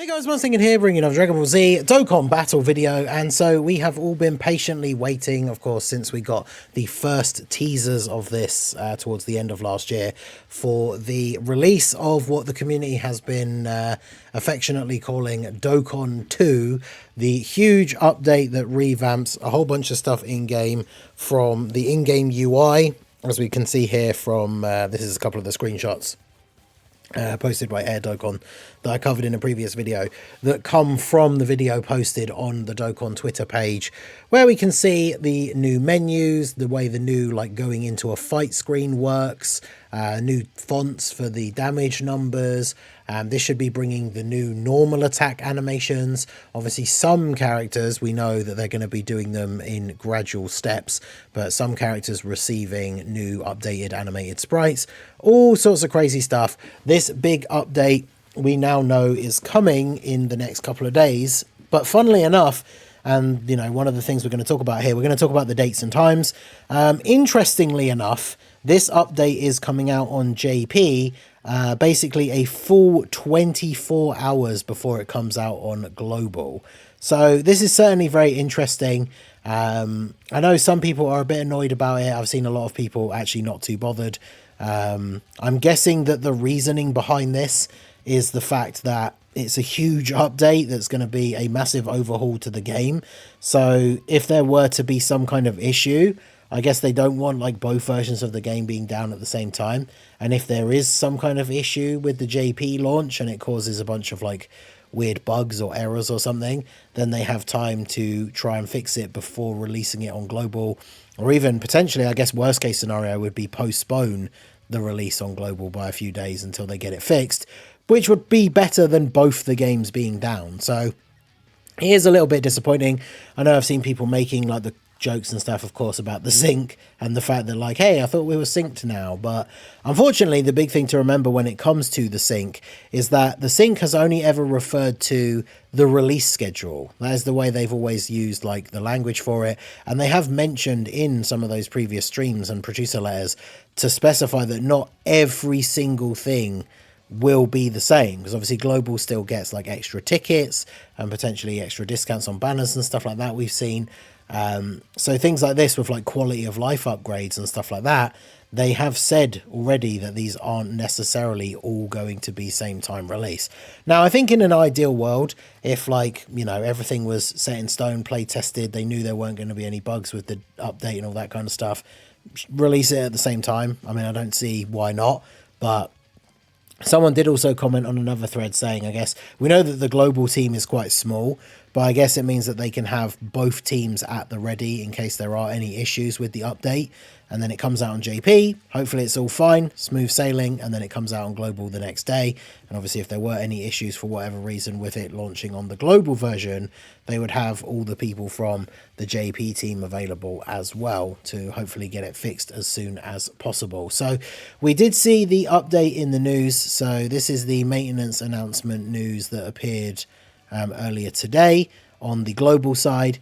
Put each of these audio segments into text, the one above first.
Hey guys, One Thinking here, bringing another Dragon Ball Z Dokkan battle video, and so we have all been patiently waiting, of course, since we got the first teasers of this towards the end of last year, for the release of what the community has been affectionately calling Dokkan 2, the huge update that revamps a whole bunch of stuff in-game, from the in-game UI, as we can see here from, this is a couple of the screenshots posted by Air Dokkan that I covered in a previous video, that come from the video posted on the Dokkan Twitter page, where we can see the new menus, the way the new going into a fight screen works, new fonts for the damage numbers. This should be bringing the new normal attack animations. Obviously some characters, we know that they're going to be doing them in gradual steps, but some characters receiving new updated animated sprites, all sorts of crazy stuff. This big update we now know is coming in the next couple of days, but funnily enough, and one of the things we're going to talk about here, we're going to talk about the dates and times. Interestingly enough, this update is coming out on JP basically a full 24 hours before it comes out on global. So this is certainly very interesting. I know some people are a bit annoyed about it. I've seen a lot of people actually not too bothered. I'm guessing that the reasoning behind this is the fact that it's a huge update that's going to be a massive overhaul to the game. So if there were to be some kind of issue, I guess they don't want both versions of the game being down at the same time. And if there is some kind of issue with the JP launch and it causes a bunch of weird bugs or errors or something, then they have time to try and fix it before releasing it on global, or even potentially, I guess worst case scenario would be postpone the release on global by a few days until they get it fixed, which would be better than both the games being down. So it is a little bit disappointing. I know I've seen people making the jokes and stuff, of course, about the sync and the fact that hey, I thought we were synced now. But unfortunately, the big thing to remember when it comes to the sync is that the sync has only ever referred to the release schedule. That is the way they've always used the language for it. And they have mentioned in some of those previous streams and producer letters to specify that not every single thing will be the same, because obviously global still gets extra tickets and potentially extra discounts on banners and stuff like that we've seen. So things like this with quality of life upgrades and stuff like that, they have said already that these aren't necessarily all going to be same time release. Now I think in an ideal world, if everything was set in stone, play tested, they knew there weren't going to be any bugs with the update and all that kind of stuff, release it at the same time. I mean, I don't see why not. But someone did also comment on another thread saying, I guess, we know that the global team is quite small, but I guess it means that they can have both teams at the ready in case there are any issues with the update. And then it comes out on JP. Hopefully it's all fine, smooth sailing, and then it comes out on global the next day. And obviously if there were any issues for whatever reason with it launching on the global version, they would have all the people from the JP team available as well to hopefully get it fixed as soon as possible. So we did see the update in the news. So this is the maintenance announcement news that appeared earlier today on the global side.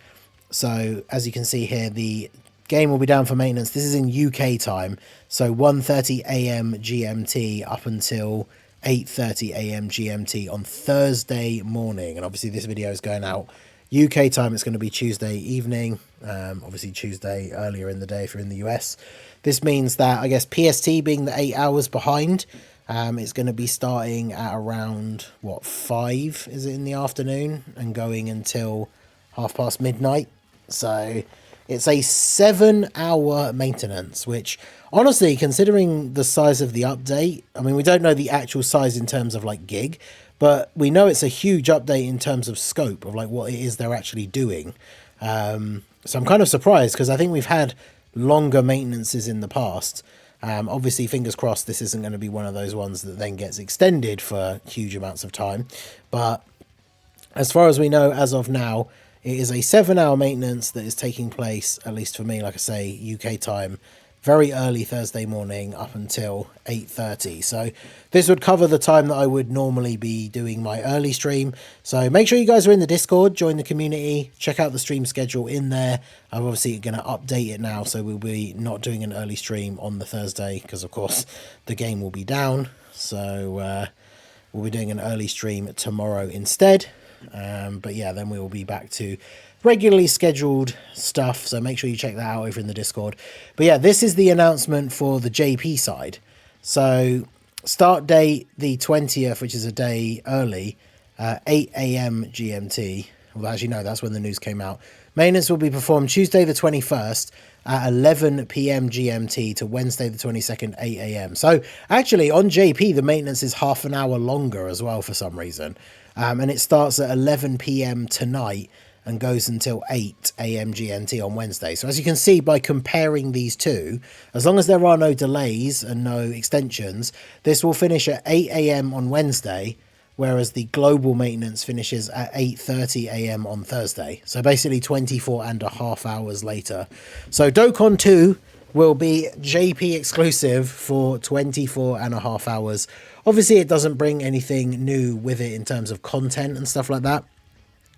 So as you can see here, the game will be down for maintenance. This is in UK time, so 1:30 AM GMT up until 8:30 AM GMT on Thursday morning. And obviously this video is going out UK time. It's going to be Tuesday evening, obviously Tuesday earlier in the day if you're in the US. This means that, I guess, PST being the 8 hours behind, it's going to be starting at around 5 is it in the afternoon and going until midnight midnight. So it's a 7-hour maintenance, which honestly, considering the size of the update, I mean, we don't know the actual size in terms of gig, but we know it's a huge update in terms of scope of what it is they're actually doing. So I'm kind of surprised, because I think we've had longer maintenances in the past. Obviously, fingers crossed, this isn't going to be one of those ones that then gets extended for huge amounts of time. But as far as we know, as of now, it is a 7-hour maintenance that is taking place, at least for me, like I say, UK time, very early Thursday morning up until 8:30. So this would cover the time that I would normally be doing my early stream. So make sure you guys are in the Discord, join the community, check out the stream schedule in there. I'm obviously going to update it now, so we'll be not doing an early stream on the Thursday because, of course, the game will be down. So we'll be doing an early stream tomorrow instead. But yeah, then we will be back to regularly scheduled stuff, so make sure you check that out over in the Discord. But yeah, this is the announcement for the JP side. So start date the 20th, which is a day early, 8 a.m. GMT. Well, actually, no, that's when the news came out. Maintenance will be performed Tuesday the 21st at 11 p.m. GMT to Wednesday the 22nd, 8 a.m. So actually on JP, the maintenance is half an hour longer as well for some reason. And it starts at 11 p.m. tonight and goes until 8 a.m. GMT on Wednesday. So as you can see, by comparing these two, as long as there are no delays and no extensions, this will finish at 8 a.m. on Wednesday, whereas the global maintenance finishes at 8:30 a.m. on Thursday. So basically 24 and a half hours later. So Dokkan 2 will be JP exclusive for 24 and a half hours. Obviously, it doesn't bring anything new with it in terms of content and stuff like that.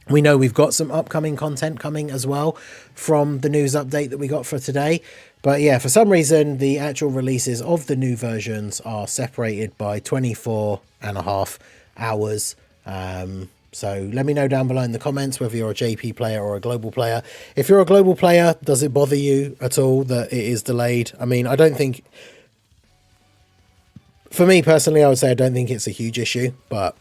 We know we've got some upcoming content coming as well from the news update that we got for today. But yeah, for some reason, the actual releases of the new versions are separated by 24 and a half hours. So let me know down below in the comments whether you're a JP player or a global player. If you're a global player, does it bother you at all that it is delayed? I mean, I don't think... For me personally, I would say I don't think it's a huge issue, but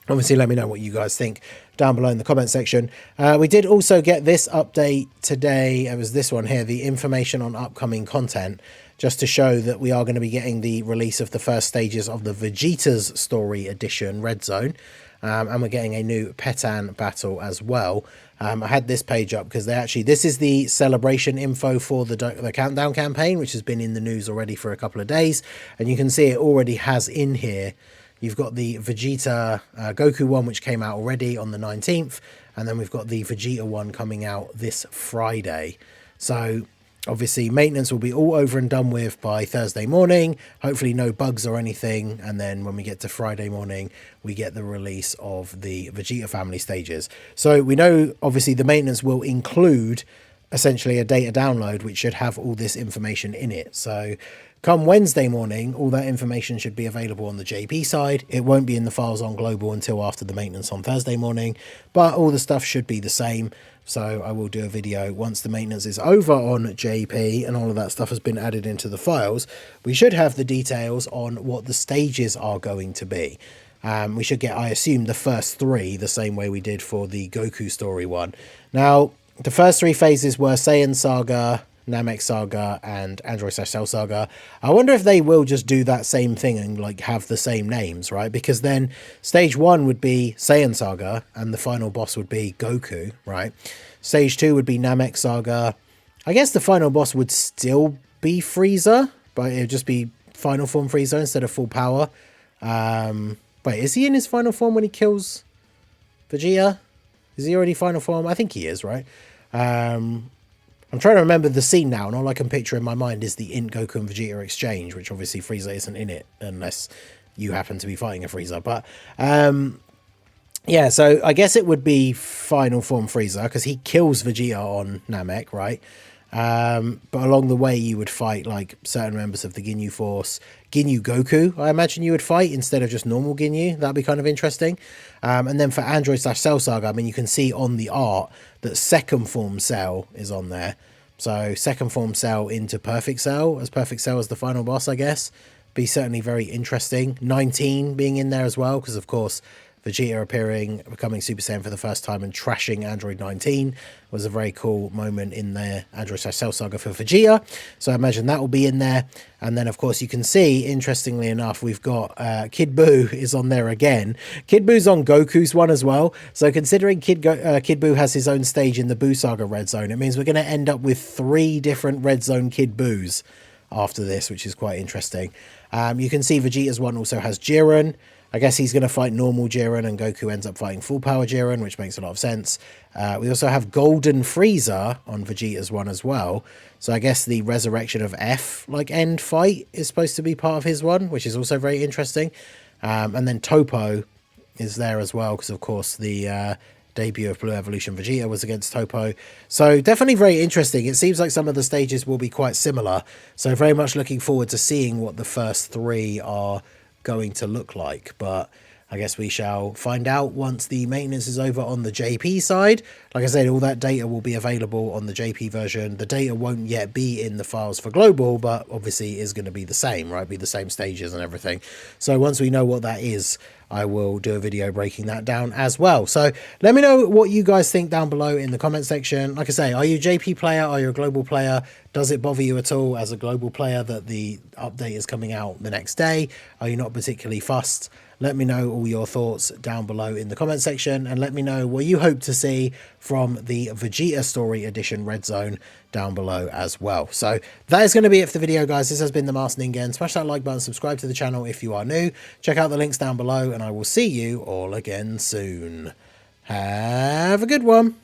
obviously let me know what you guys think down below in the comment section. We did also get this update today. It was this one here, the information on upcoming content, just to show that we are going to be getting the release of the first stages of the Vegeta's Story Edition Red Zone. And we're getting a new Petan battle as well. I had this page up because this is the celebration info for the countdown campaign, which has been in the news already for a couple of days. And you can see it already has in here. You've got the Vegeta Goku one, which came out already on the 19th. And then we've got the Vegeta one coming out this Friday. So obviously maintenance will be all over and done with by Thursday morning. Hopefully no bugs or anything. And then when we get to Friday morning, we get the release of the Vegeta family stages. So we know obviously the maintenance will include essentially a data download, which should have all this information in it. So come Wednesday morning, all that information should be available on the JP side. It won't be in the files on global until after the maintenance on Thursday morning, but all the stuff should be the same. So I will do a video once the maintenance is over on JP and all of that stuff has been added into the files. We should have the details on what the stages are going to be. We should get, I assume, the first three the same way we did for the Goku story one. Now, the first three phases were Saiyan Saga, Namek Saga, and Android/Cell Saga. I wonder if they will just do that same thing and like have the same names, right? Because then stage 1 would be Saiyan Saga and the final boss would be Goku, right? Stage 2 would be Namek Saga. I guess the final boss would still be Frieza, but it would just be final form Frieza instead of full power. Wait, is he in his final form when he kills Vegeta? Is he already final form? I think he is, right? I'm trying to remember the scene now, and all I can picture in my mind is the Int Goku and Vegeta exchange, which obviously Frieza isn't in it, unless you happen to be fighting a Frieza. But, yeah, so I guess it would be Final Form Frieza, because he kills Vegeta on Namek, right? But along the way, you would fight, like, certain members of the Ginyu Force. Ginyu Goku, I imagine you would fight, instead of just normal Ginyu. That'd be kind of interesting. And then for Android/Cell Saga, I mean, you can see on the art that second form Cell is on there. So second form Cell into Perfect Cell, as Perfect Cell as the final boss, I guess. Be certainly very interesting. 19 being in there as well, because of course Vegeta appearing, becoming Super Saiyan for the first time and trashing Android 19 was a very cool moment in the Android/Cell Saga for Vegeta. So I imagine that will be in there. And then, of course, you can see, interestingly enough, we've got Kid Buu is on there again. Kid Buu's on Goku's one as well. So considering Kid Buu has his own stage in the Buu Saga Red Zone, it means we're going to end up with 3 different Red Zone Kid Buus after this, which is quite interesting. You can see Vegeta's one also has Jiren. I guess he's going to fight normal Jiren and Goku ends up fighting full power Jiren, which makes a lot of sense. We also have Golden Frieza on Vegeta's one as well. So I guess the Resurrection of F like end fight is supposed to be part of his one, which is also very interesting. And then Topo is there as well, because of course the debut of Blue Evolution Vegeta was against Topo. So definitely very interesting. It seems like some of the stages will be quite similar. So very much looking forward to seeing what the first 3 are going to look like. But I guess we shall find out once the maintenance is over on the JP side. Like I said, all that data will be available on the JP version. The data won't yet be in the files for global, but obviously is going to be the same, right? Be the same stages and everything. So once we know what that is, I will do a video breaking that down as well. So let me know what you guys think down below in the comment section. Like I say, are you a JP player? Are you a global player? Does it bother you at all as a global player that the update is coming out the next day? Are you not particularly fussed? Let me know all your thoughts down below in the comment section, and let me know what you hope to see from the Vegeta Story Edition Red Zone down below as well. So that is going to be it for the video, guys. This has been the Master Ningen. Smash that like button, subscribe to the channel if you are new. Check out the links down below, and I will see you all again soon. Have a good one.